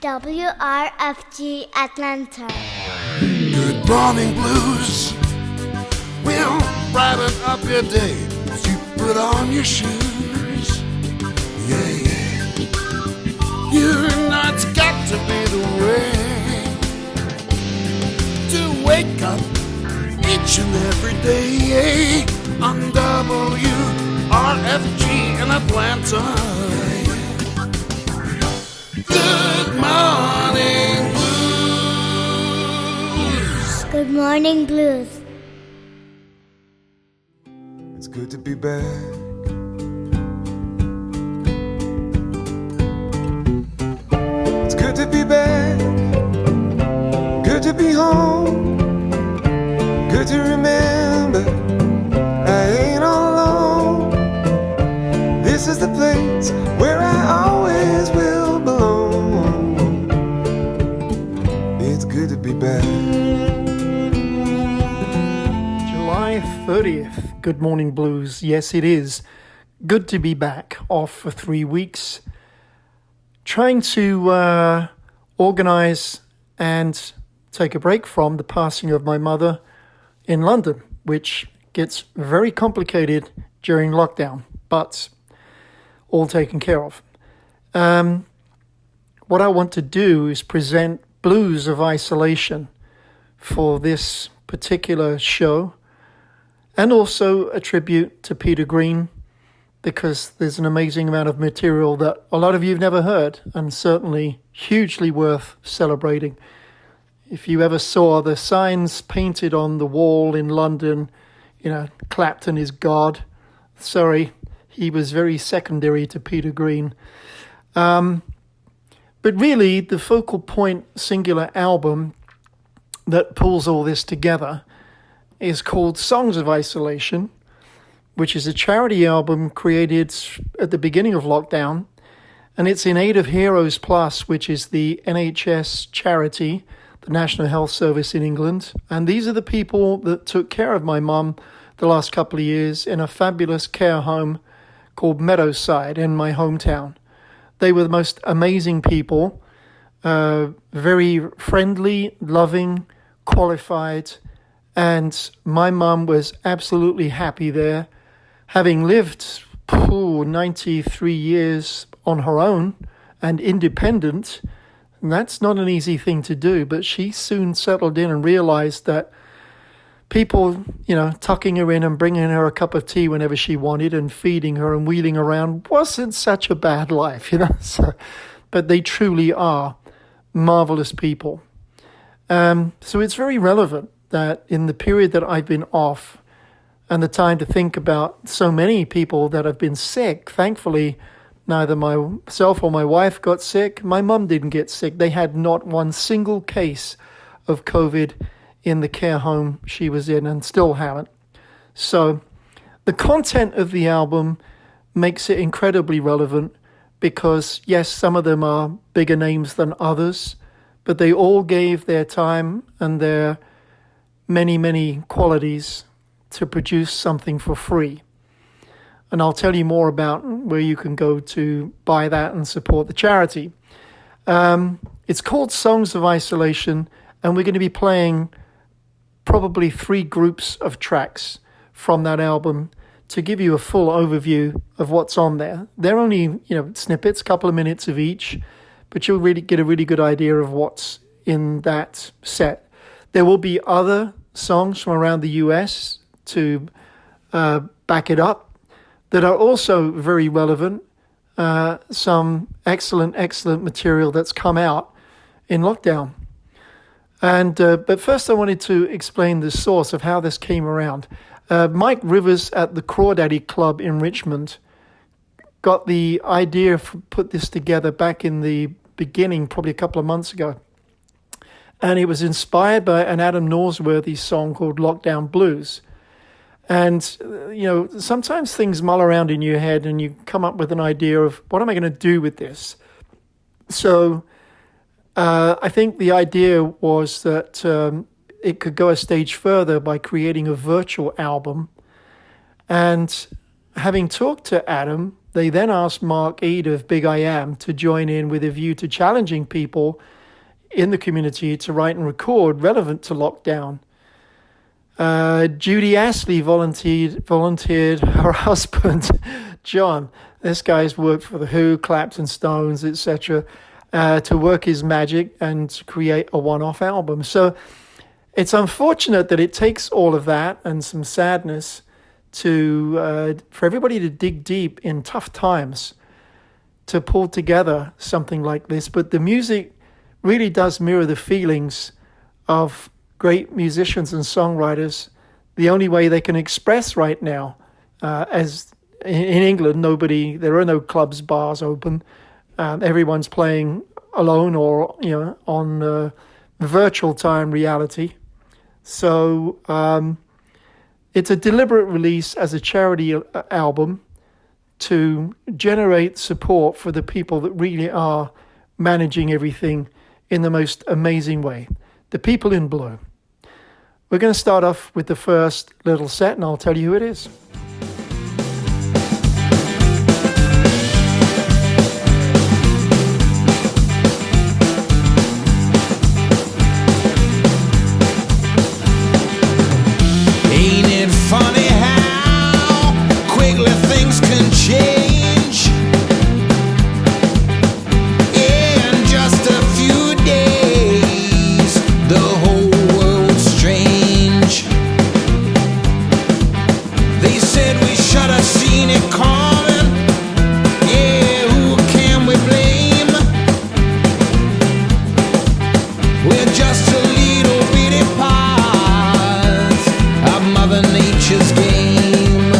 WRFG Atlanta. Good morning blues will brighten up your day as you put on your shoes. Yeah, yeah. You know it's got to be the way to wake up each and every day on WRFG in Atlanta. Good morning blues. Good morning, Blues. It's good to be back. It's good to be back. Good to be home. Good to remember I ain't all alone. This is the place where I always will belong. It's good to be back. July 30th, Good Morning Blues. Yes, it is. Good to be back, off for 3 weeks. Trying to organise and take a break from the passing of my mother in London, which gets very complicated during lockdown, but all taken care of. What I want to do is present Blues of Isolation for this particular show, and also a tribute to Peter Green, because there's an amazing amount of material that a lot of you have never heard, and certainly hugely worth celebrating. If you ever saw the signs painted on the wall in London, Clapton is God. Sorry, he was very secondary to Peter Green. But really, the focal point singular album that pulls all this together is called Songs of Isolation, which is a charity album created at the beginning of lockdown. And it's in aid of Heroes Plus, which is the NHS charity, the National Health Service in England. And these are the people that took care of my mum the last couple of years in a fabulous care home called Meadowside in my hometown. They were the most amazing people, very friendly, loving, qualified, and my mum was absolutely happy there, having lived 93 years on her own and independent. And that's not an easy thing to do, but she soon settled in and realized that people, tucking her in and bringing her a cup of tea whenever she wanted and feeding her and wheeling around wasn't such a bad life, So, but they truly are marvelous people. So it's very relevant that in the period that I've been off and the time to think about so many people that have been sick, thankfully, neither myself or my wife got sick. My mum didn't get sick. They had not one single case of COVID in the care home she was in, and still haven't. So the content of the album makes it incredibly relevant because, yes, some of them are bigger names than others, but they all gave their time and their many, many qualities to produce something for free. And I'll tell you more about where you can go to buy that and support the charity. It's called Songs of Isolation, and we're going to be playing probably 3 groups of tracks from that album to give you a full overview of what's on there. They're only, snippets, a couple of minutes of each, but you'll really get a really good idea of what's in that set. There will be other songs from around the US to back it up that are also very relevant. Some excellent material that's come out in lockdown. And but first I wanted to explain the source of how this came around. Mike Rivers at the Crawdaddy Club in Richmond got the idea to put this together back in the beginning, probably a couple of months ago. And it was inspired by an Adam Norsworthy song called Lockdown Blues. And, sometimes things mull around in your head and you come up with an idea of, what am I going to do with this? So I think the idea was that it could go a stage further by creating a virtual album. And having talked to Adam, They then asked Mark Eade of Big I Am to join in with a view to challenging people in the community to write and record relevant to lockdown. Judy Astley volunteered her husband, John. This guy's worked for The Who, Clapton, Stones, etc., to work his magic and to create a one-off album. So it's unfortunate that it takes all of that and some sadness for everybody to dig deep in tough times to pull together something like this. But the music really does mirror the feelings of great musicians and songwriters. The only way they can express right now, as in England, there are no clubs, bars open. Everyone's playing alone or on virtual time reality. So it's a deliberate release as a charity album to generate support for the people that really are managing everything in the most amazing way. The people in blue. We're going to start off with the first little set, and I'll tell you who it is. Ain't it funny how quickly things can change? In just a few days, the whole world's strange. They said we should have seen it coming. Yeah, who can we blame? We're just a little bitty part of Mother Nature's game.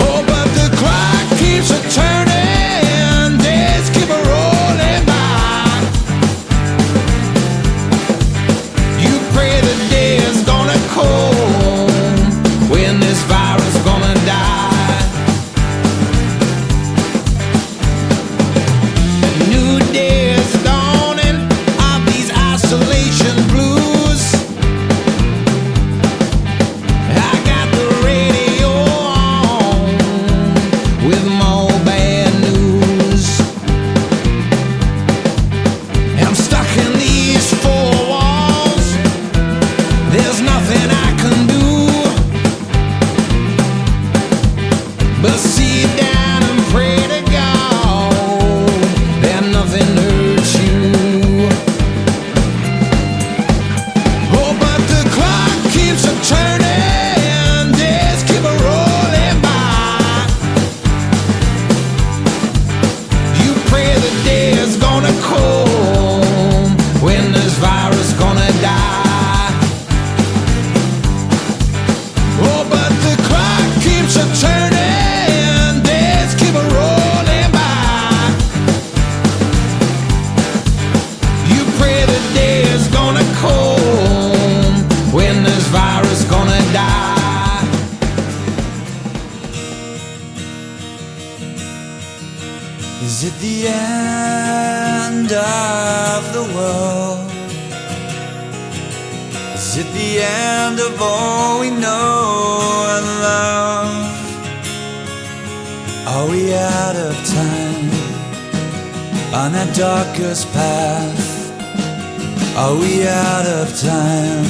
Oh, but the clock keeps a turning, days keep a rolling by. You pray the day is gonna come when this virus gonna die. A new day is dawning of these isolation blues. I got the radio on with more bad news. I'm stuck in these four walls. There's nothing I can do but sit down and pray to God that nothing hurts you. Oh, but the clock keeps a turning, days keep a rolling by. You pray the day is gonna come when this virus gonna die. Oh, but the clock keeps a turning, days keep a rolling by. You pray the day is gonna come when this virus gonna die. Is it the end of the world? Is it the end of all we know and love? Are we out of time on that darkest path? Are we out of time?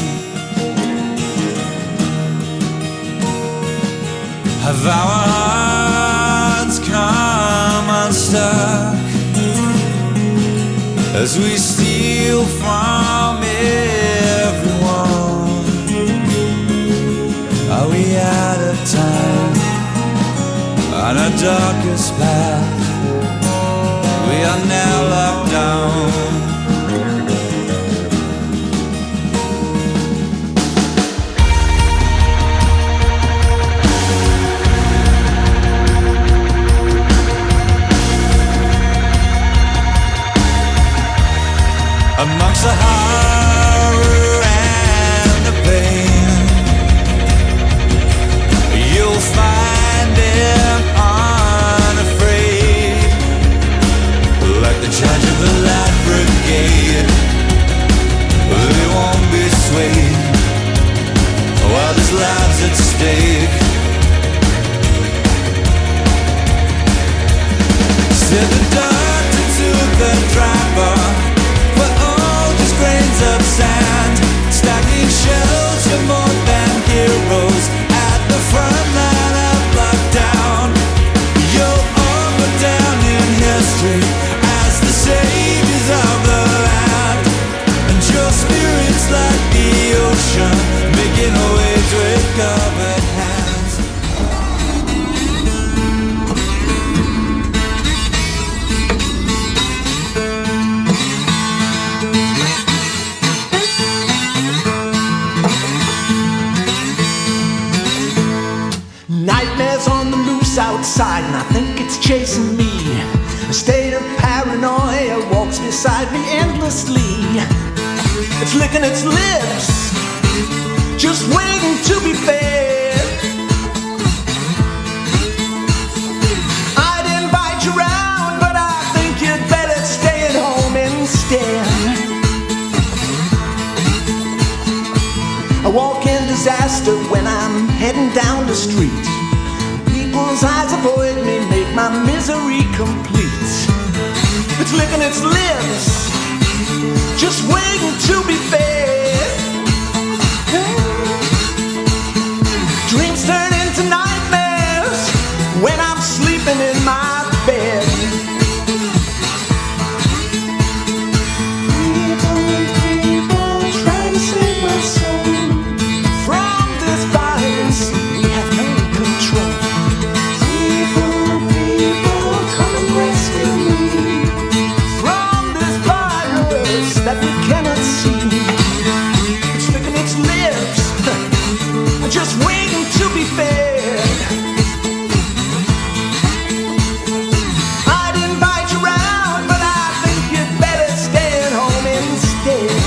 Have our hearts come unstuck as we steal from everyone? Are we out of time on our darkest path? We are now locked down. Amongst the horror and the pain, you'll find them unafraid, like the charge of the light brigade. They won't be swayed while there's lives at stake. outside and I think it's chasing me. A state of paranoia walks beside me endlessly. It's licking its lips, just waiting to be fed. I'd invite you round, but I think you'd better stay at home instead. I walk in disaster when I'm heading down the street. People's eyes avoid me, make my misery complete. It's licking its lips, just waiting to be fed. Dreams turn into nightmares when I'm sleeping in my bed. People trying to save my soul from this virus we have no control. People, come and rescue me from this virus that we cannot see. It's licking its lips, just waiting to be fed. I'd invite you round, but I think you'd better stay at home instead.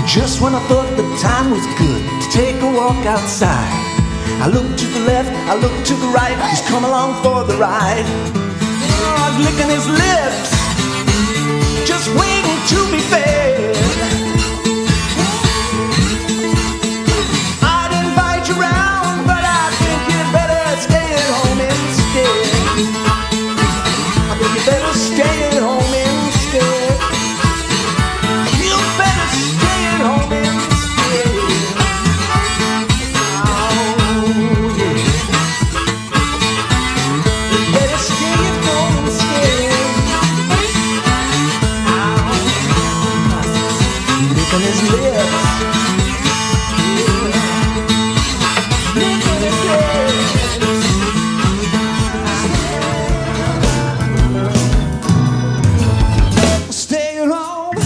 Just when I thought the time was good to take a walk outside, I look to the left, I look to the right, he's come along for the ride. Oh, licking his lips, just waiting to be fed. I'd invite you round, but I think you'd better stay at home instead. I think you better stay at home instead. You better stay at home instead. Oh, yeah. You better stay at home instead. Oh, licking his lips. Licking his lips. Stay at home,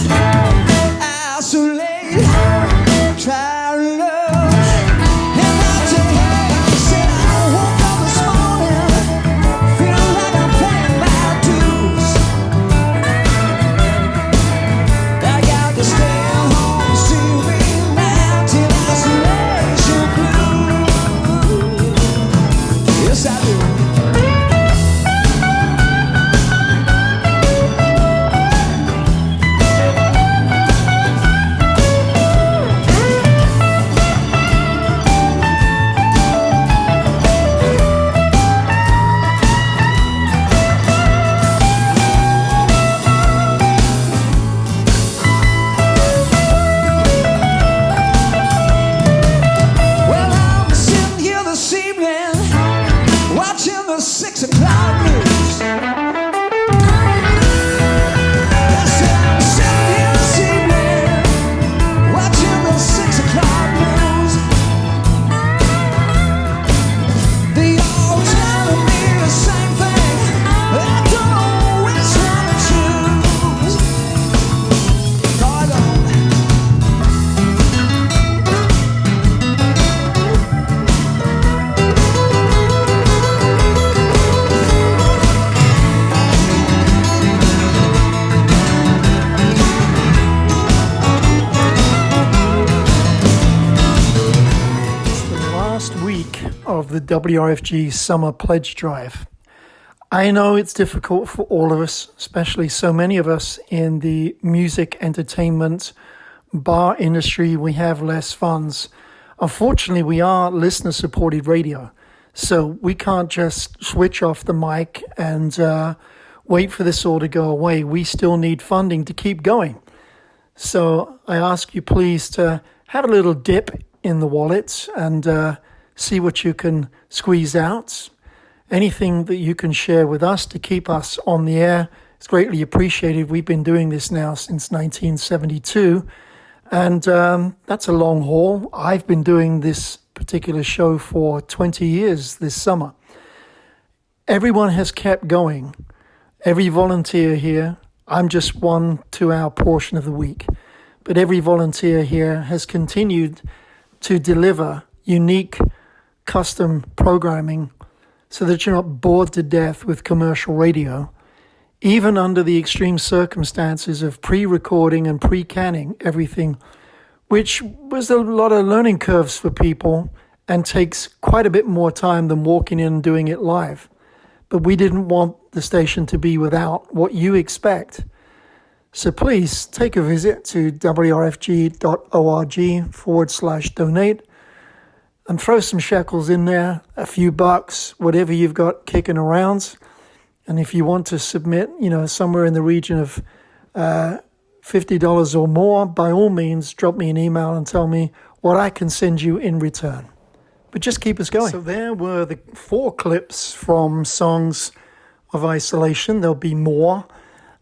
isolate, try to love. And I'll tell you, I said I woke up this morning, feeling like I'm paying my dues. I got to stay at home, see me now till isolation blues. Yes, I do. Well, I'm sitting here this evening, watching the 6 o'clock news. I said I'm sitting here this evening, watching the 6 o'clock news. They all telling me the same thing. I don't know which one to choose. Doggone. Last week of the WRFG Summer Pledge Drive. I know it's difficult for all of us, especially so many of us in the music, entertainment, bar industry. We have less funds. Unfortunately, we are listener-supported radio, so we can't just switch off the mic and wait for this all to go away. We still need funding to keep going. So I ask you please to have a little dip in the wallet and see what you can squeeze out. Anything that you can share with us to keep us on the air is greatly appreciated. We've been doing this now since 1972, and that's a long haul. I've been doing this particular show for 20 years this summer. Everyone has kept going. Every volunteer here, I'm just 1 2-hour portion of the week, but every volunteer here has continued to deliver unique custom programming so that you're not bored to death with commercial radio, even under the extreme circumstances of pre-recording and pre-canning everything, which was a lot of learning curves for people and takes quite a bit more time than walking in and doing it live. But we didn't want the station to be without what you expect. So please take a visit to wrfg.org/donate and throw some shekels in there, a few bucks, whatever you've got kicking around. And if you want to submit, somewhere in the region of $50 or more, by all means, drop me an email and tell me what I can send you in return. But just keep us going. So there were the 4 clips from Songs of Isolation. There'll be more.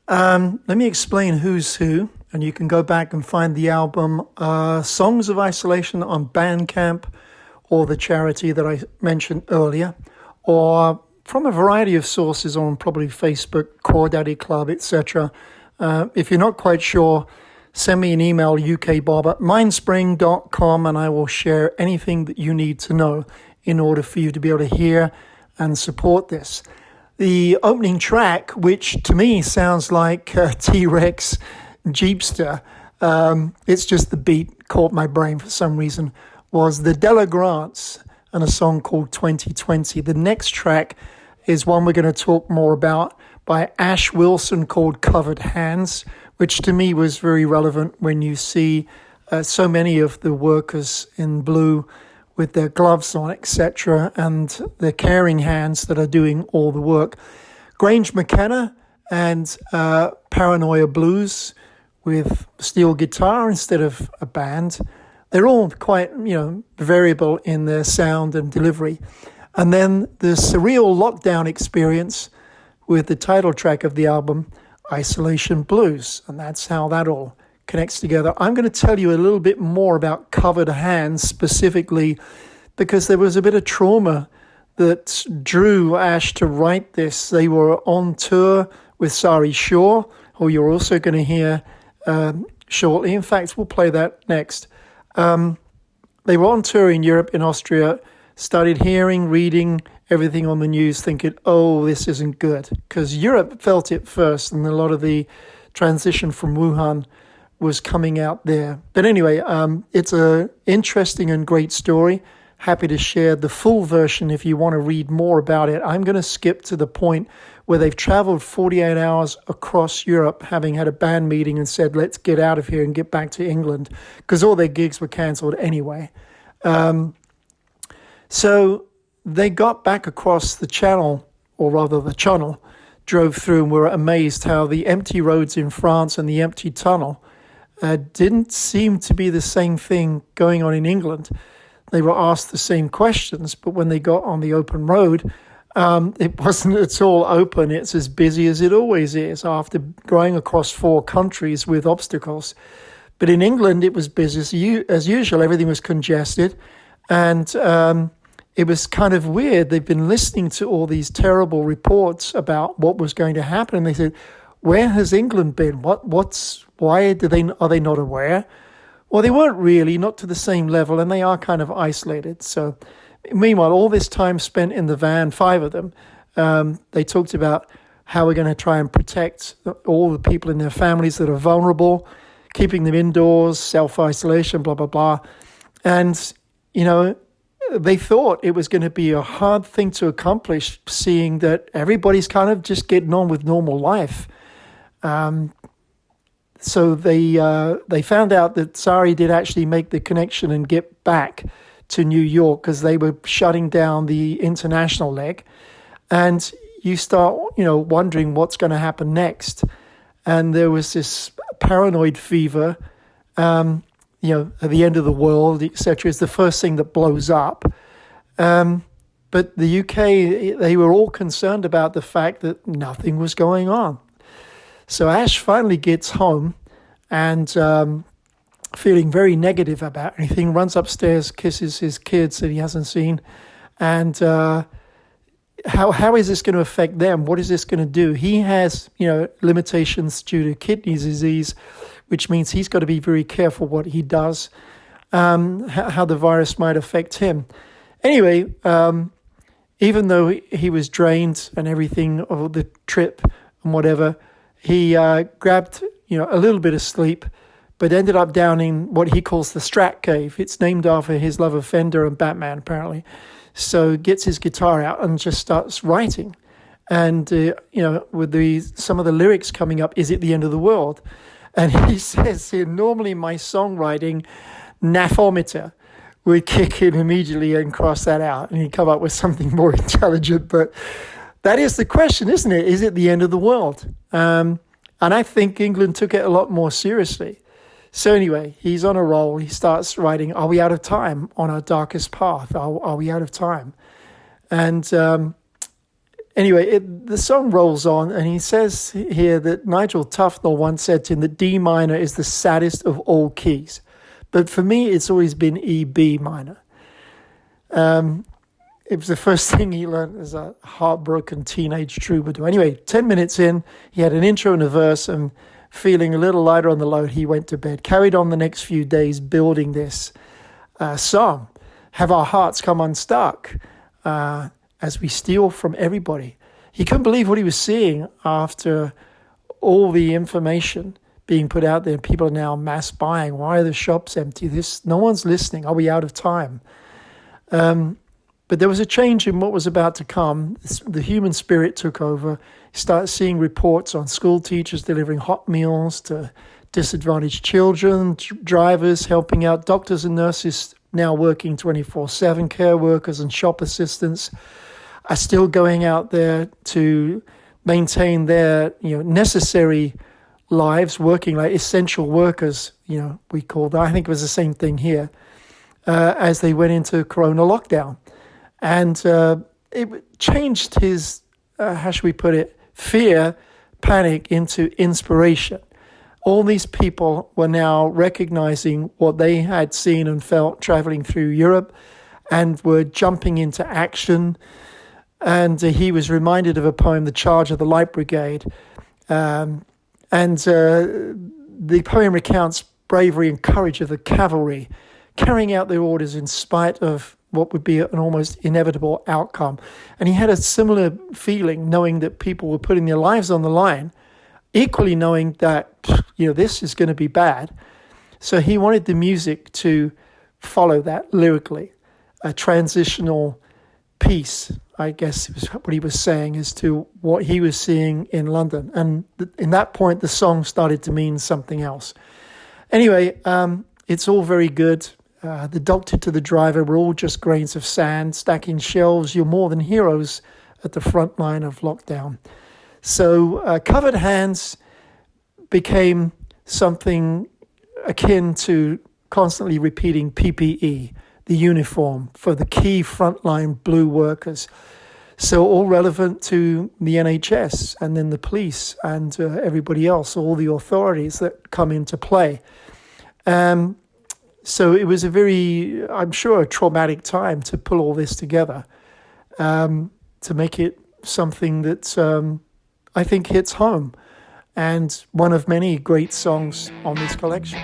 Let me explain who's who, and you can go back and find the album Songs of Isolation on Bandcamp, or the charity that I mentioned earlier, or from a variety of sources on probably Facebook, Crawdaddy Club, etc. If you're not quite sure, send me an email, ukbob@mindspring.com, and I will share anything that you need to know in order for you to be able to hear and support this. The opening track, which to me sounds like T-Rex Jeepster, it's just the beat caught my brain for some reason, was the Della Grants and a song called 2020. The next track is one we're going to talk more about by Ash Wilson called Covered Hands, which to me was very relevant when you see so many of the workers in blue with their gloves on, etc., and their caring hands that are doing all the work. Grange McKenna and Paranoia Blues with steel guitar instead of a band. They're all quite, variable in their sound and delivery. And then the Surreal Lockdown Experience with the title track of the album, Isolation Blues. And that's how that all connects together. I'm going to tell you a little bit more about Covered Hands specifically because there was a bit of trauma that drew Ash to write this. They were on tour with Sari Shaw, who you're also going to hear shortly. In fact, we'll play that next. They were on tour in Europe, in Austria, started reading everything on the news, thinking, oh, this isn't good. Because Europe felt it first, and a lot of the transition from Wuhan was coming out there. But anyway, it's an interesting and great story. Happy to share the full version if you want to read more about it. I'm going to skip to the point where they've traveled 48 hours across Europe, having had a band meeting and said, let's get out of here and get back to England, because all their gigs were cancelled anyway. So they got back across the channel, or rather the channel, drove through, and were amazed how the empty roads in France and the empty tunnel didn't seem to be the same thing going on in England. They were asked the same questions, but when they got on the open road, it wasn't at all open. It's as busy as it always is after going across 4 countries with obstacles. But in England, it was busy as usual. Everything was congested. And it was kind of weird. They've been listening to all these terrible reports about what was going to happen. And they said, where has England been? Why are they not aware? Well, they weren't really, not to the same level, and they are kind of isolated. So meanwhile, all this time spent in the van, 5 of them, they talked about how we're going to try and protect all the people in their families that are vulnerable, keeping them indoors, self-isolation, blah, blah, blah. And, they thought it was going to be a hard thing to accomplish, seeing that everybody's kind of just getting on with normal life. So they found out that Sari did actually make the connection and get back to New York because they were shutting down the international leg. And you start, wondering what's going to happen next. And there was this paranoid fever, at the end of the world, etc., is the first thing that blows up. But the UK, they were all concerned about the fact that nothing was going on. So Ash finally gets home and feeling very negative about anything, runs upstairs, kisses his kids that he hasn't seen. And how is this going to affect them? What is this going to do? He has, limitations due to kidney disease, which means he's got to be very careful what he does, how the virus might affect him. Anyway, even though he was drained and everything of the trip and whatever, he grabbed, a little bit of sleep, but ended up down in what he calls the Strat Cave. It's named after his love of Fender and Batman, apparently. So gets his guitar out and just starts writing. And, with some of the lyrics coming up, is it the end of the world? And he says here, normally my songwriting naphometer would kick in immediately and cross that out. And he'd come up with something more intelligent. But that is the question, isn't it? Is it the end of the world? And I think England took it a lot more seriously. So anyway, he's on a roll. He starts writing, are we out of time on our darkest path? Are we out of time? And anyway, the song rolls on, and he says here that Nigel Tufnell once said to him that D minor is the saddest of all keys. But for me, it's always been E-B minor. It was the first thing he learned as a heartbroken teenage troubadour. Anyway, 10 minutes in, he had an intro and a verse, and feeling a little lighter on the load, he went to bed. Carried on the next few days building this song. Have our hearts come unstuck as we steal from everybody. He couldn't believe what he was seeing after all the information being put out there. People are now mass buying. Why are the shops empty? No one's listening. Are we out of time? But there was a change in what was about to come. The human spirit took over. You start seeing reports on school teachers delivering hot meals to disadvantaged children, drivers helping out, doctors and nurses now working 24/7, care workers and shop assistants are still going out there to maintain their necessary lives, working like essential workers, we call that. I think it was the same thing here as they went into Corona lockdown. And it changed his, how should we put it, fear, panic into inspiration. All these people were now recognizing what they had seen and felt traveling through Europe and were jumping into action. And he was reminded of a poem, The Charge of the Light Brigade. The poem recounts bravery and courage of the cavalry, carrying out their orders in spite of what would be an almost inevitable outcome. And he had a similar feeling, knowing that people were putting their lives on the line, equally knowing that, this is going to be bad. So he wanted the music to follow that lyrically, a transitional piece, I guess was what he was saying, as to what he was seeing in London. And in that point, the song started to mean something else. Anyway, it's all very good. The doctor to the driver were all just grains of sand, stacking shelves. You're more than heroes at the front line of lockdown. So covered hands became something akin to constantly repeating PPE, the uniform for the key frontline blue workers. So all relevant to the NHS and then the police and everybody else, all the authorities that come into play. So it was a very, I'm sure, a traumatic time to pull all this together, to make it something that I think hits home, and one of many great songs on this collection.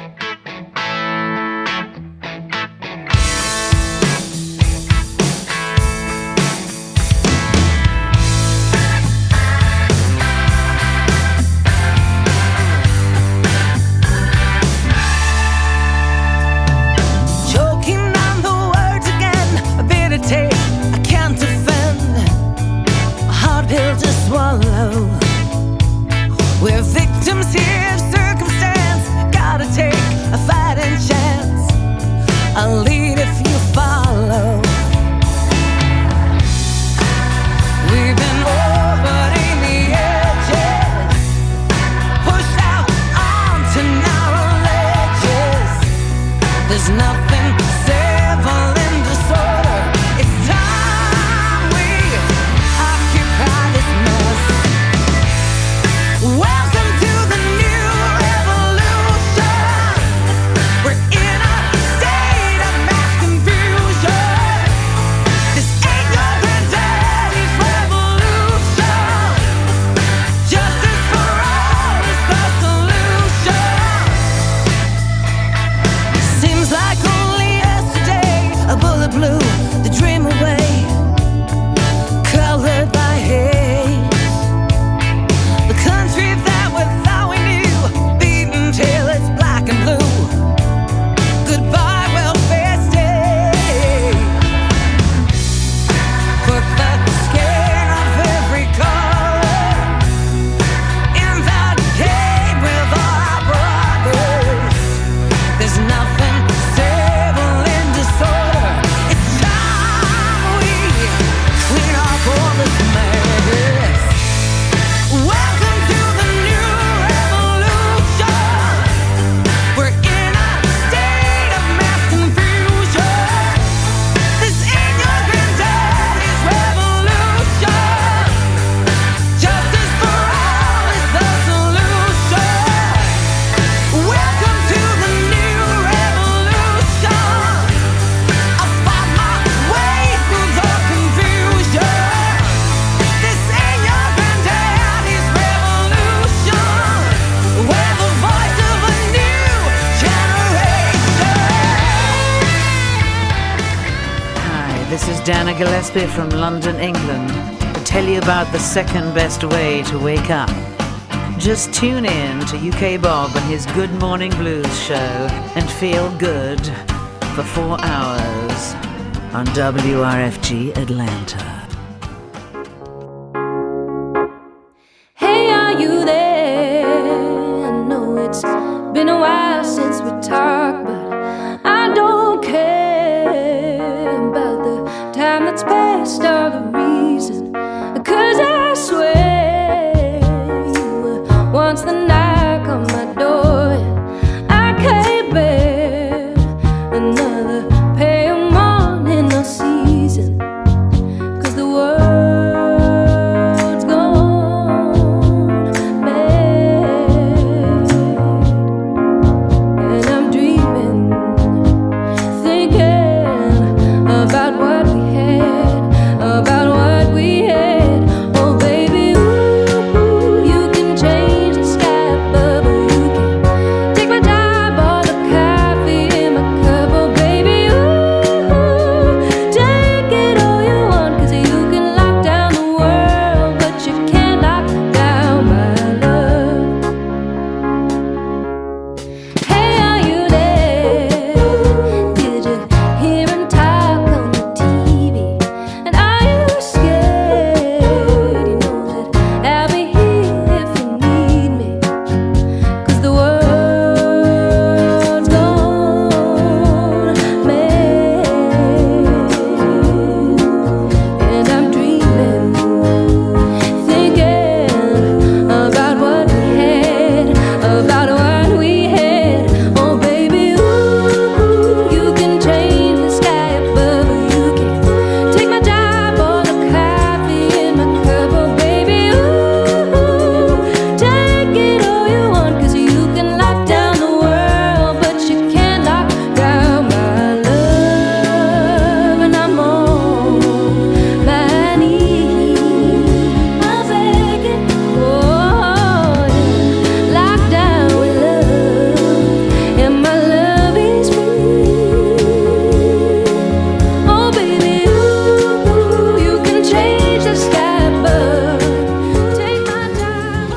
We're victims here of circumstance, gotta take is Dana Gillespie from London, England, to tell you about the second best way to wake up. Just tune in to UK Bob and his Good Morning Blues show and feel good for 4 hours on WRFG Atlanta. Hey, are you there? I know it's been a while since we talked, but I don't care about the time that's passed or the reason, 'cause I swear you were once the knock on my door, and I can't bear another pale morning or season, 'cause the world's gone mad, and I'm dreaming, thinking about what we had, about what we had. Oh baby, ooh, you can change the sky above, or you can take my job or the coffee in my cup. Oh baby, ooh, take it all you want, 'cause you can lock down the world, but you can't lock down my love. Hey, are you there? Did you hear him talk on the TV? And are you scared? You know that I'll be here if you need me, 'cause the world's gone mad, and I'm dreaming, thinking about what we had, about what we had. Oh baby, ooh, you can change the sky above, or you can take my job or the coffee in my cup. Oh baby, ooh, take it all you want, 'cause you can lock down the world, but you can't lock down my love. And I'm on my knees, I'm begging, oh, lock down with love, and my love is free. Oh baby, ooh, you can change the sky above, take my time.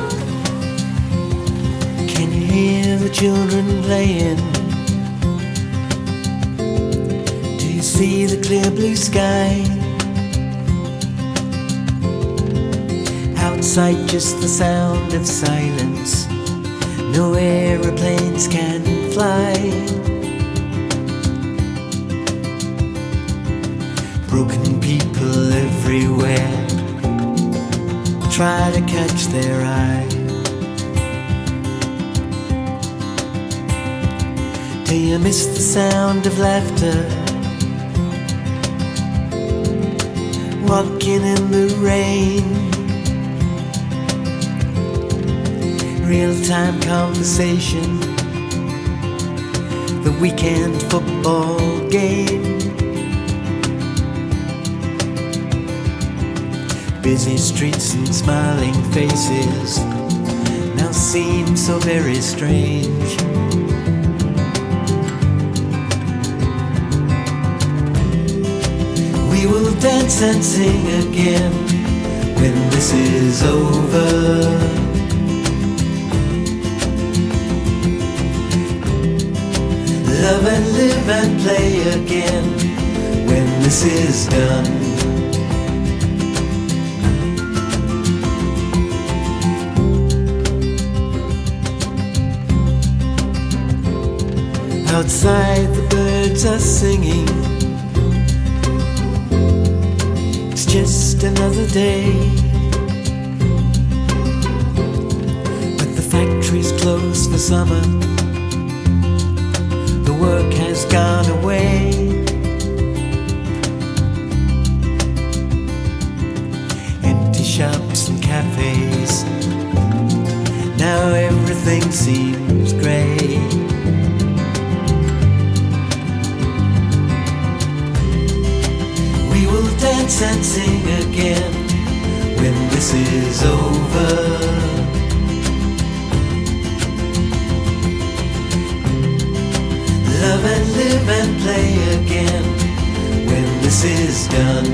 Can you hear the children playing? Do you see the clear blue sky? Outside just the sound of silence, no aeroplanes can fly. Broken people everywhere try to catch their eye. Do you miss the sound of laughter? Walking in the rain, real-time conversation, the weekend football game. Busy streets and smiling faces now seem so very strange. We will dance and sing again when this is over. Love and live and play again when this is done. Outside the birds are singing, it's just another day. But the factory's closed for summer, the work has gone away. Empty shops and cafes, now everything seems grey. We will dance and sing again when this is over. Love and live and play again when this is is done.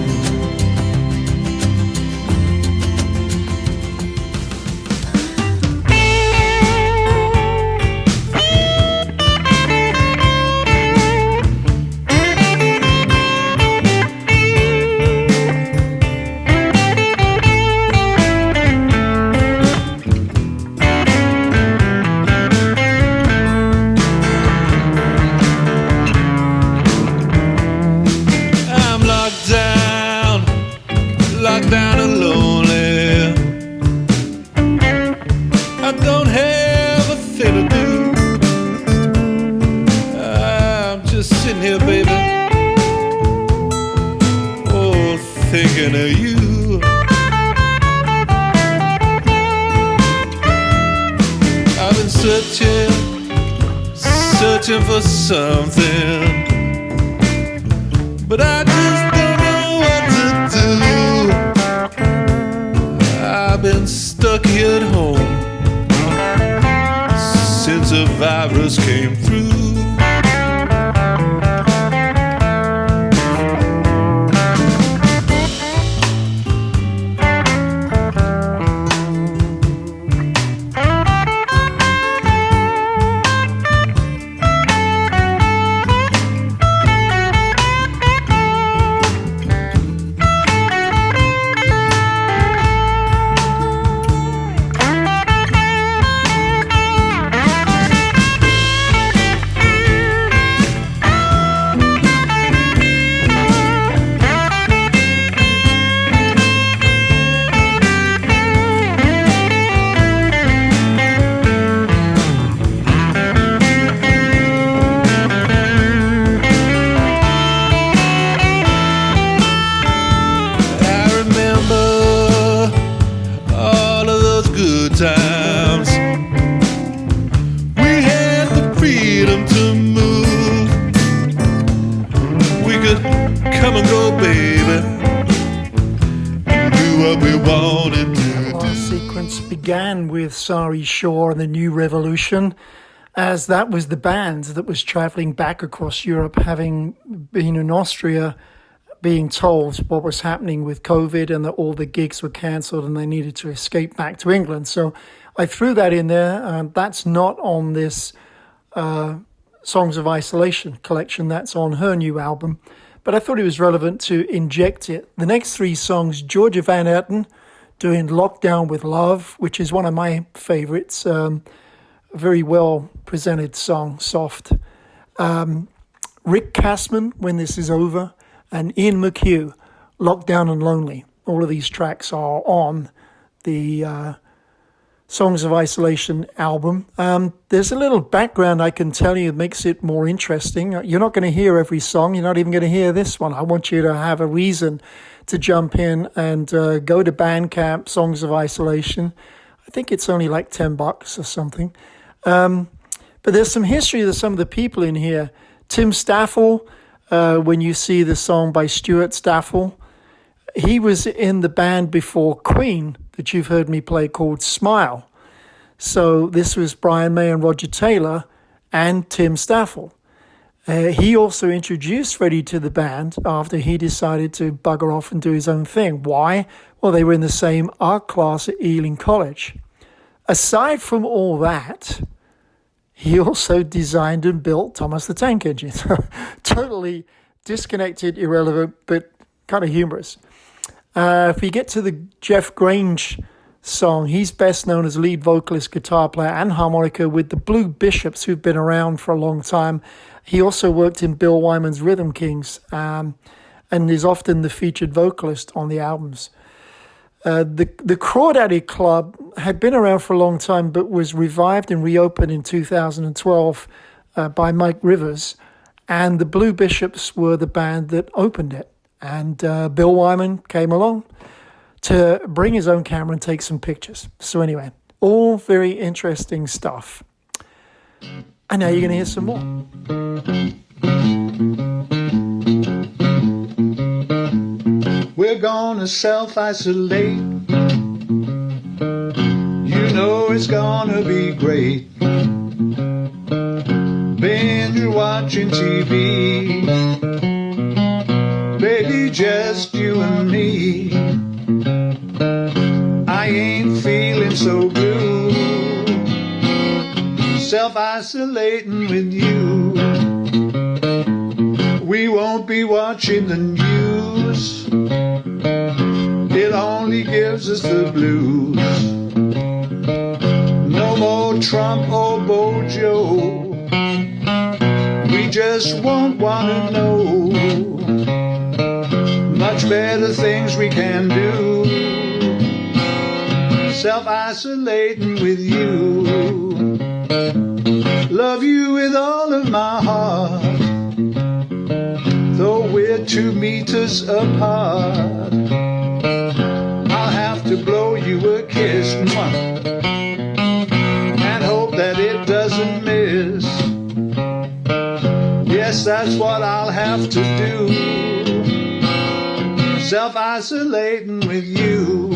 Locked down and lonely. I don't have a thing to do. I'm just sitting here, baby, oh, thinking of you. I've been searching for something, but I just don't know what to do. I've been stuck here at home since the virus came through. Times we had the freedom to move. We could come and go, baby, and do what we wanted to do. Our sequence began with Sari Shaw and the New Revolution, as that was the band that was traveling back across Europe, having been in Austria, being told what was happening with COVID and that all the gigs were cancelled and they needed to escape back to England. So I threw that in there. That's not on this Songs of Isolation collection. That's on her new album. But I thought it was relevant to inject it. The next three songs, Georgia Van Etten doing Lockdown with Love, which is one of my favorites. A very well presented song, soft. Rick Kassman, When This Is Over. And Ian McHugh, Lockdown and Lonely. All of these tracks are on the Songs of Isolation album. There's a little background I can tell you that makes it more interesting. You're not going to hear every song. You're not even going to hear this one. I want you to have a reason to jump in and go to Bandcamp, Songs of Isolation. I think it's only like $10 or something. But there's some history of some of the people in here. Tim Staffel, when you see the song by Stuart Staffel, he was in the band before Queen that you've heard me play called Smile. So this was Brian May and Roger Taylor and Tim Staffel. He also introduced Freddie to the band after he decided to bugger off and do his own thing. Why? Well, they were in the same art class at Ealing College. Aside from all that, he also designed and built Thomas the Tank Engine. Totally disconnected, irrelevant, but kind of humorous. If we get to the Jeff Grange song, he's best known as lead vocalist, guitar player, and harmonica with the Blue Bishops, who've been around for a long time. He also worked in Bill Wyman's Rhythm Kings and is often the featured vocalist on the albums. The Crawdaddy Club had been around for a long time, but was revived and reopened in 2012 by Mike Rivers. And the Blue Bishops were the band that opened it. And Bill Wyman came along to bring his own camera and take some pictures. So anyway, all very interesting stuff. And now you're going to hear some more. We're gonna self-isolate. You know it's gonna be great. Binge watching TV. Baby, just and me. I ain't feeling so blue, self-isolating with you. We won't be watching the news, it only gives us the blues. No more Trump or Bojo, we just won't wanna know. Much better things we can do, self-isolating with you. Love you with all of my heart, though we're 2 meters apart. I'll have to blow you a kiss, mwah, and hope that it doesn't miss. Yes, that's what I'll have to do, self-isolating with you.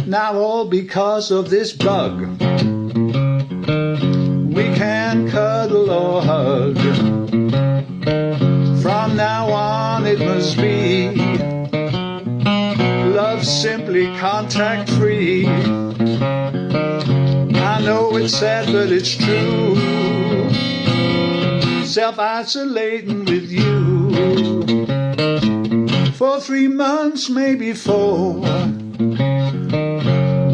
Now all because of this bug, we can't cuddle or hug. From now on it must be love simply contact free. I know it's sad but it's true, self-isolating with you. For 3 months, maybe 4,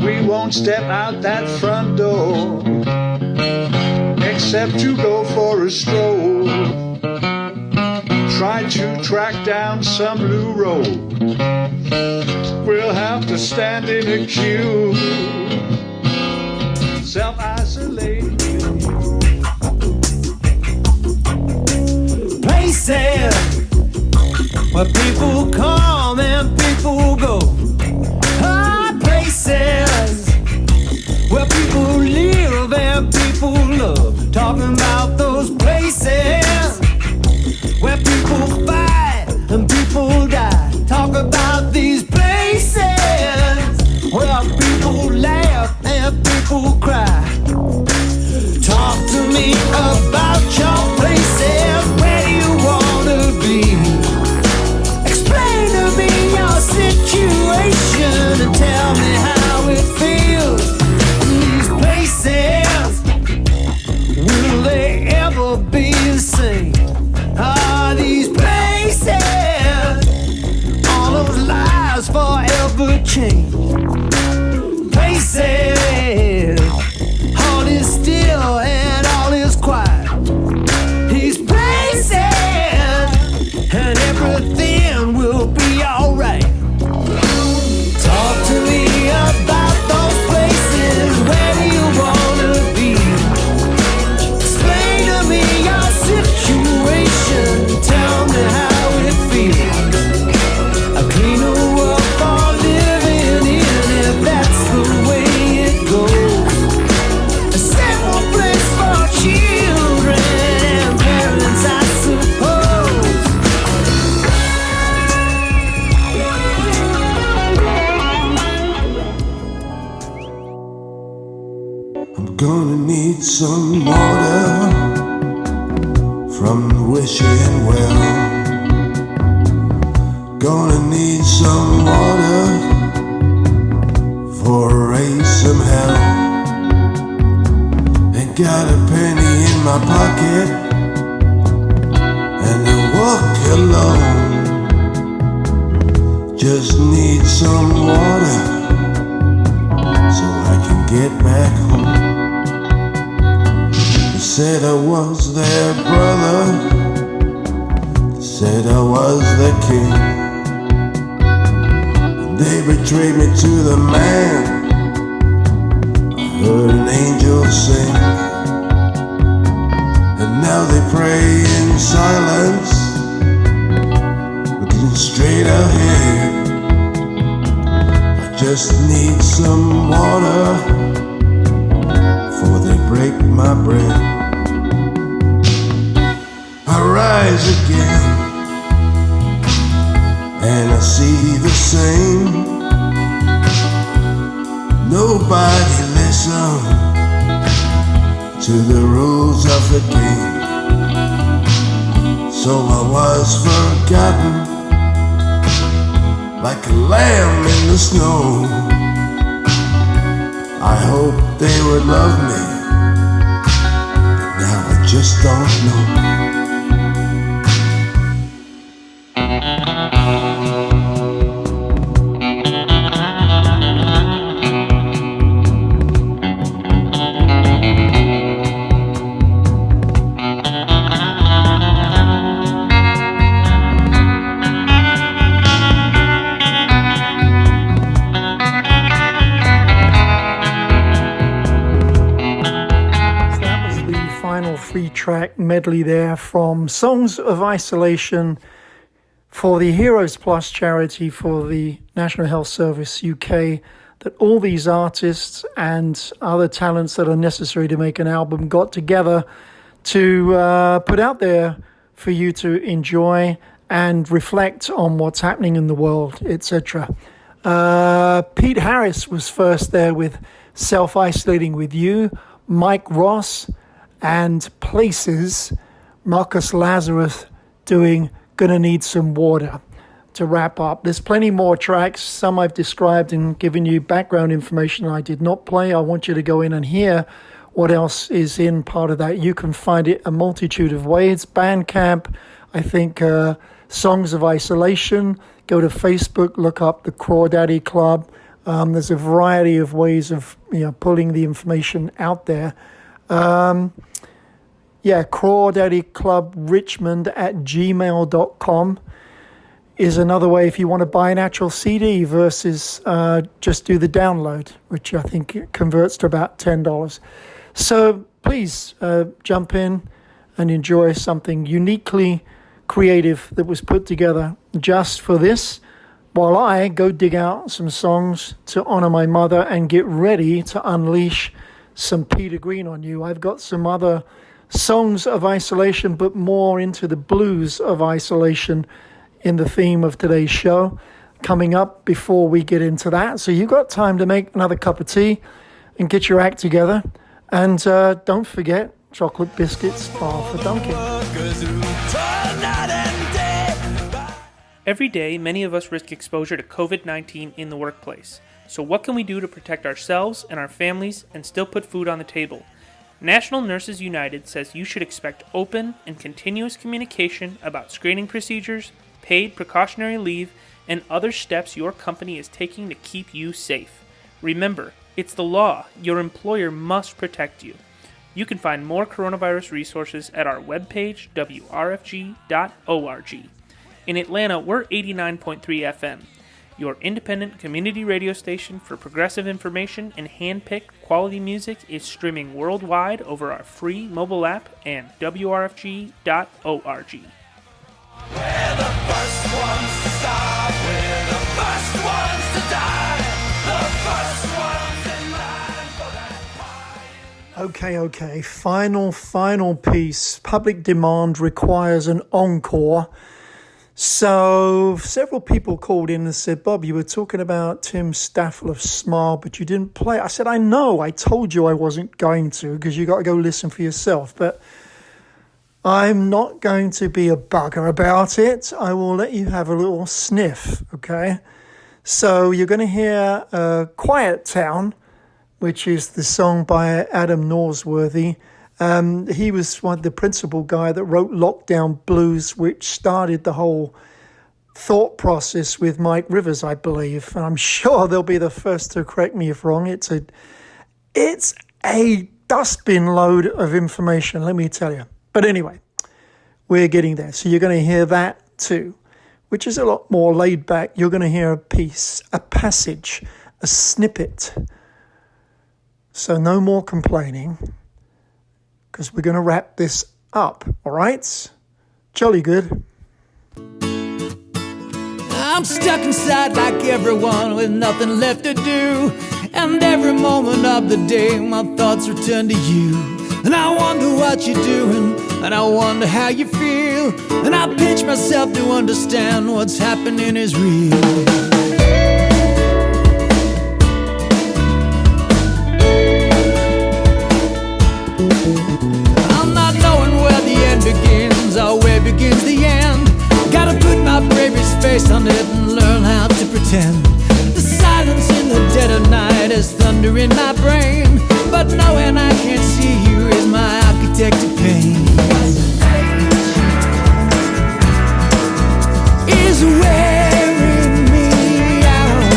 we won't step out that front door, except to go for a stroll, try to track down some blue road. We'll have to stand in a queue, self-isolating. Places where people come and people go. Places where people live and people love. Talking about those places where people fight and people die. Talk about these places where people laugh and people cry. Talk to me about your places. Where do you wanna be? Explain to me your situation and tell me how it feels. These places, will they ever be the same? Are these places, all those lives forever change? Places, all is still and all is quiet. These places, and everything will be alright. Talk to me about those places. Where do you wanna be? Explain to me your situation. Tell me how it feels. A cleaner world for living in, if that's the way it goes. A simple place for children and parents, I suppose. I'm gonna need some water from the wishing well. Gonna need some water for a raise some hell. Ain't got a penny in my pocket and I walk alone. Just need some water so I can get back home. They said I was their brother, they said I was the king. They betrayed me to the man, I heard an angel sing. And now they pray in silence, looking straight ahead. I just need some water before they break my bread. I rise again and I see the same. Nobody listen to the rules of the game. So I was forgotten like a lamb in the snow. I hope they would love me, but now I just don't know. Track medley there from Songs of Isolation for the Heroes Plus charity for the National Health Service UK, that all these artists and other talents that are necessary to make an album got together to put out there for you to enjoy and reflect on what's happening in the world, etc. Pete Harris was first there with Self-Isolating With You, Mike Ross and Places, Marcus Lazarus doing Gonna Need Some Water to wrap up. There's plenty more tracks, some I've described and given you background information I did not play. I want you to go in and hear what else is in part of that. You can find it a multitude of ways. Bandcamp, I think Songs of Isolation. Go to Facebook, look up the Crawdaddy Club. There's a variety of ways of pulling the information out there. Crawdaddy Club Richmond at gmail.com is another way if you want to buy an actual CD versus just do the download, which I think converts to about $10. So please jump in and enjoy something uniquely creative that was put together just for this, while I go dig out some songs to honor my mother and get ready to unleash some Peter Green on you. I've got some other songs of isolation, but more into the blues of isolation in the theme of today's show coming up before we get into that. So you've got time to make another cup of tea and get your act together. And don't forget, chocolate biscuits are for Duncan. Every day, many of us risk exposure to COVID-19 in the workplace. So what can we do to protect ourselves and our families and still put food on the table? National Nurses United says you should expect open and continuous communication about screening procedures, paid precautionary leave, and other steps your company is taking to keep you safe. Remember, it's the law. Your employer must protect you. You can find more coronavirus resources at our webpage, wrfg.org. In Atlanta, we're 89.3 FM. Your independent community radio station for progressive information and hand-picked quality music is streaming worldwide over our free mobile app and wrfg.org. We're the first ones to start, we're the first ones to die, the first ones in line for that pie. Okay. Final piece. Public demand requires an encore. So several people called in and said, Bob, you were talking about Tim Staffel of Smile, but you didn't play. I said, I know, I told you I wasn't going to, because you got to go listen for yourself. But I'm not going to be a bugger about it. I will let you have a little sniff, okay? So you're going to hear Quiet Town, which is the song by Adam Norsworthy. He was the principal guy that wrote Lockdown Blues, which started the whole thought process with Mike Rivers, I believe. And I'm sure they'll be the first to correct me if wrong. It's a dustbin load of information, let me tell you. But anyway, we're getting there. So you're going to hear that too, which is a lot more laid back. You're going to hear a piece, a passage, a snippet. So no more complaining, because we're going to wrap this up, all right? Jolly good. I'm stuck inside like everyone with nothing left to do. And every moment of the day my thoughts return to you. And I wonder what you're doing, and I wonder how you feel. And I pinch myself to understand what's happening is real. I'm not knowing where the end begins or where begins the end. Gotta put my baby's face on it and learn out to pretend. The silence in the dead of night is thunder in my brain, but knowing I can't see you is my architectic pain. Is wearing me out.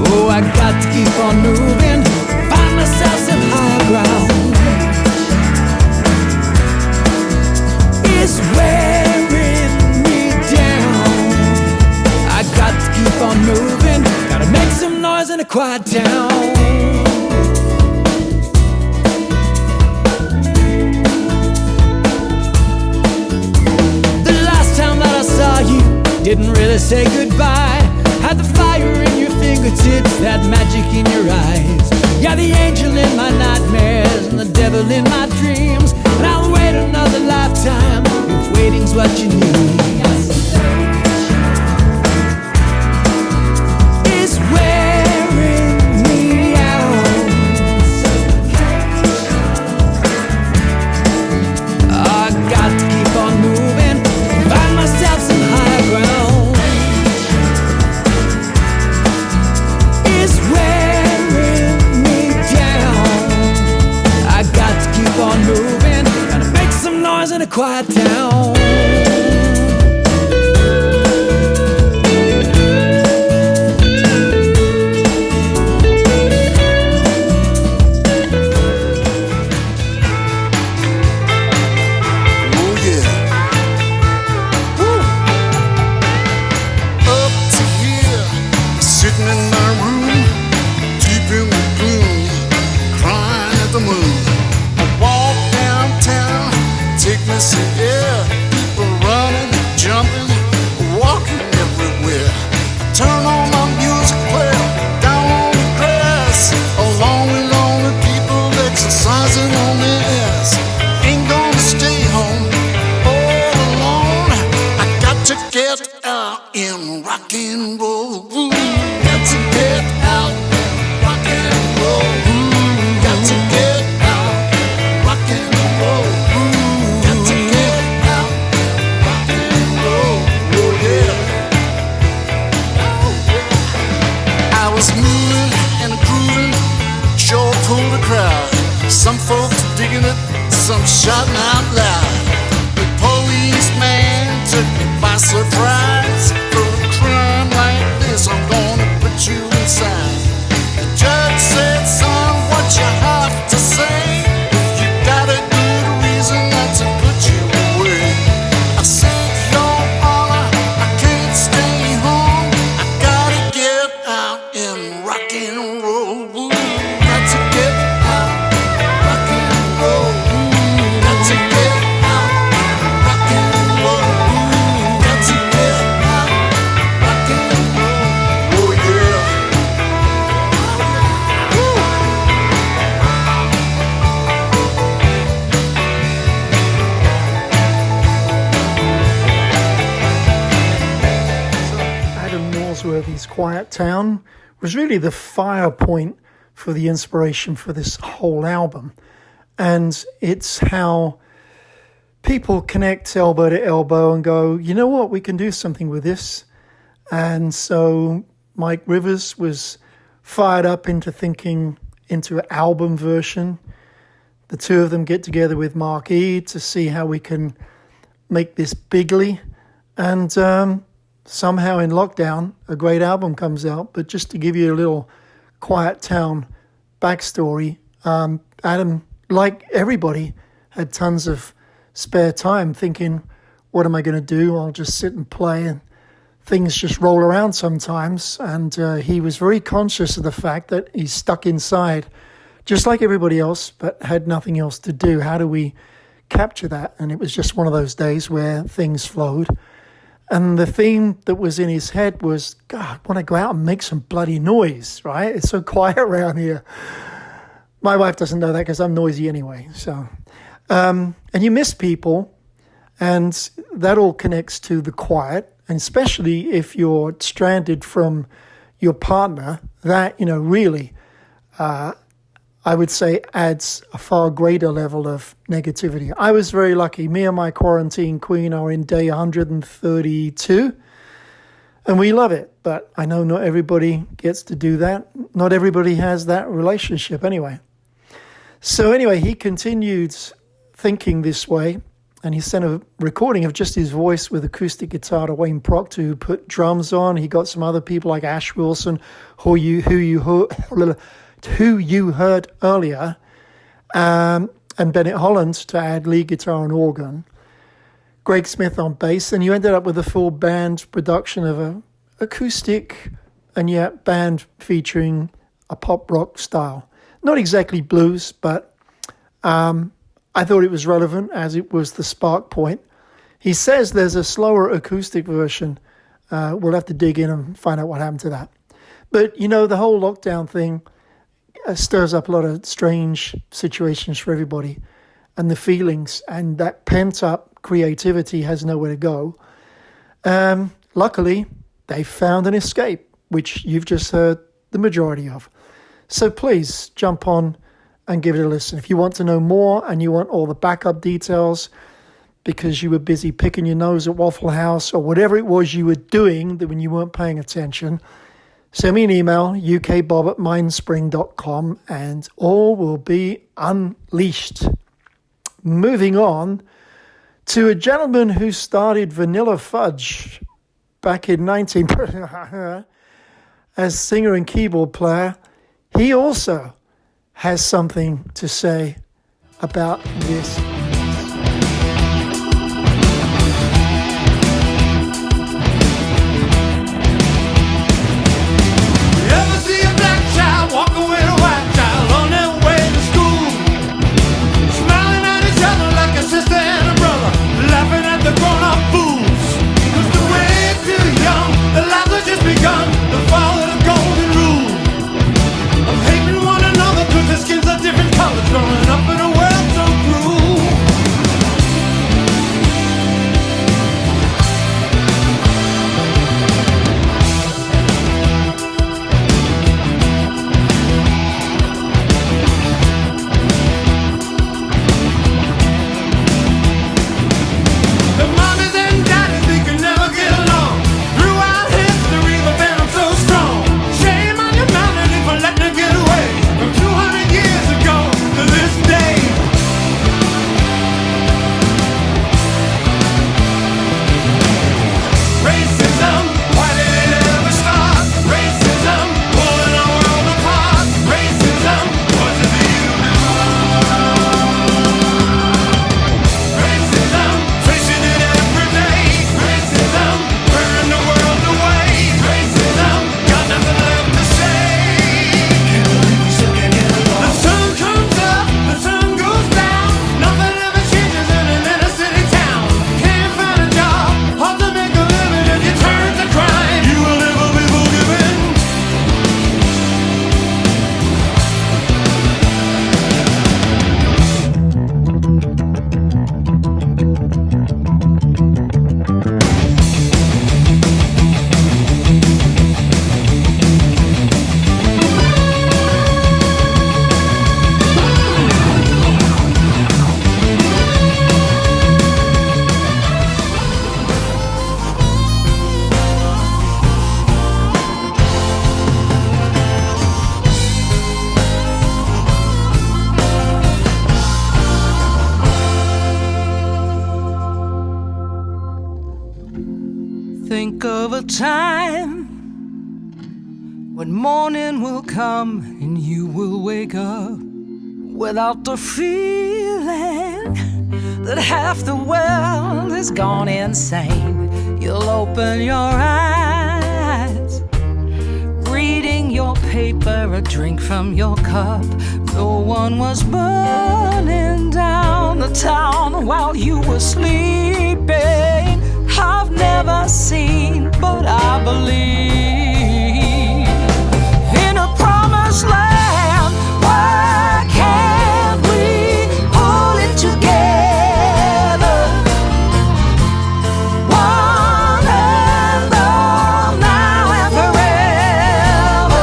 Oh, I got to keep on moving, find myself some higher ground. It's wearing me down. I got to keep on moving, gotta make some noise in a quiet town. The last time that I saw you, didn't really say goodbye. Had the fire in your fingertips, that magic in your eyes. Yeah, the angel in my nightmares and the devil in my dreams. And I'll wait another lifetime if waiting's what you need. It's wearing me out. I got to keep on moving, find myself some higher ground. It's wearing me down. I got to keep on moving, gotta make some noise in a quiet town. Oh yeah. Woo. Up to here, sitting in my room, deep in the gloom, crying at the moon. I walk downtown, take me some air. People running, jumping, walking everywhere. Turn on my music player, down on the grass, along with lonely people exercising on their ass. Ain't gonna stay home all alone. I got to get out in rock and roll. Ooh, got to get out in rock and roll. Ooh, got to get out rock and roll. Ooh, got to get out rock and roll. Oh yeah. I was moving and grooving, sure pulled a crowd. Some folks digging it, some shouting out loud. The policeman took me by surprise. For a crime like this, I'm gonna put you inside. The judge said, son, what you have to say? If you got a good reason not to put you away. I said, Your Honor, I can't stay home. I gotta get out and rock and roll. Ooh, got to get out, rock and roll. Ooh, got to get out, rock and roll. Ooh, got to get out, rock and roll. Oh yeah. Woo. Adam Norsworthy's Quiet Town was really the fire point for the inspiration for this whole album. And it's how people connect elbow to elbow and go, you know what, we can do something with this. And so Mike Rivers was fired up into thinking into an album version. The two of them get together with Mark E to see how we can make this bigly. And somehow in lockdown, a great album comes out. But just to give you a little Quiet Town backstory, Adam, like everybody, had tons of spare time thinking, what am I going to do? I'll just sit and play, and things just roll around sometimes. And he was very conscious of the fact that he's stuck inside, just like everybody else, but had nothing else to do. How do we capture that? And it was just one of those days where things flowed. And the theme that was in his head was, God, I want to go out and make some bloody noise, right? It's so quiet around here. My wife doesn't know that because I'm noisy anyway. So, and you miss people, and that all connects to the quiet. And especially if you're stranded from your partner, that, really, I would say adds a far greater level of negativity. I was very lucky. Me and my quarantine queen are in day 132, and we love it. But I know not everybody gets to do that. Not everybody has that relationship anyway. So anyway, he continued thinking this way, and he sent a recording of just his voice with acoustic guitar to Wayne Proctor, who put drums on. He got some other people like Ash Wilson, who you heard earlier, and Bennett Holland to add lead guitar and organ, Greg Smith on bass, and you ended up with a full band production of a acoustic and yet band featuring a pop rock style. Not exactly blues, but I thought it was relevant as it was the spark point. He says there's a slower acoustic version. We'll have to dig in and find out what happened to that. But, you know, the whole lockdown thing stirs up a lot of strange situations for everybody. And the feelings and that pent-up creativity has nowhere to go. Luckily, they found an escape, which you've just heard the majority of. So please jump on and give it a listen. If you want to know more and you want all the backup details because you were busy picking your nose at Waffle House or whatever it was you were doing when you weren't paying attention, send me an email, ukbob@mindspring.com, and all will be unleashed. Moving on to a gentleman who started Vanilla Fudge back in as singer and keyboard player. He also has something to say about this. Growing up in a world so cruel. Think of a time when morning will come and you will wake up without the feeling that half the world has gone insane. You'll open your eyes, reading your paper, a drink from your cup. No one was burning down the town while you were sleeping. I've never seen, but I believe in a promised land. Why can't we pull it together? One and all, now and forever.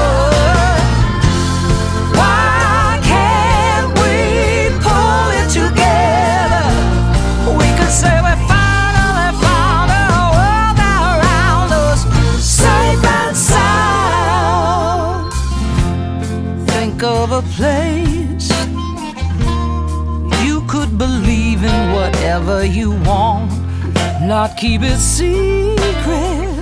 Why can't place. You could believe in whatever you want, not keep it secret.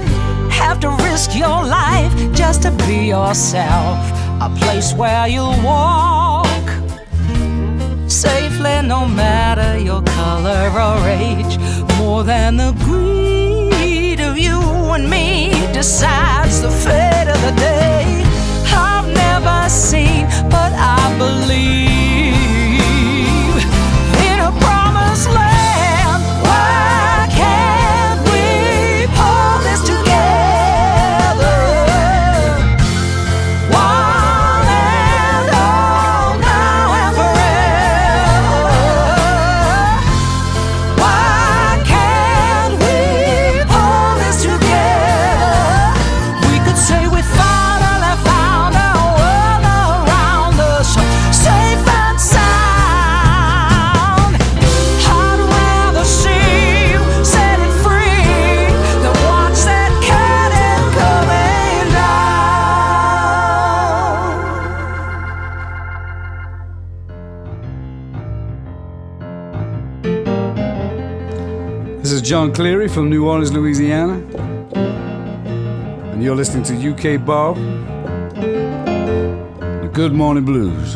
Have to risk your life just to be yourself. A place where you'll walk safely, no matter your color or age. More than the greed of you and me decides the fate of the day. I've never seen, but I believe in a promised land. Why can't we pull this together? One and all, now and forever. Why can't we pull this together? We could say we finally found our world around us, safe and sound. I'd rather see you set it free than watch that curtain coming down. This is John Cleary from New Orleans, Louisiana, and you're listening to UK Bob, the Good Morning Blues.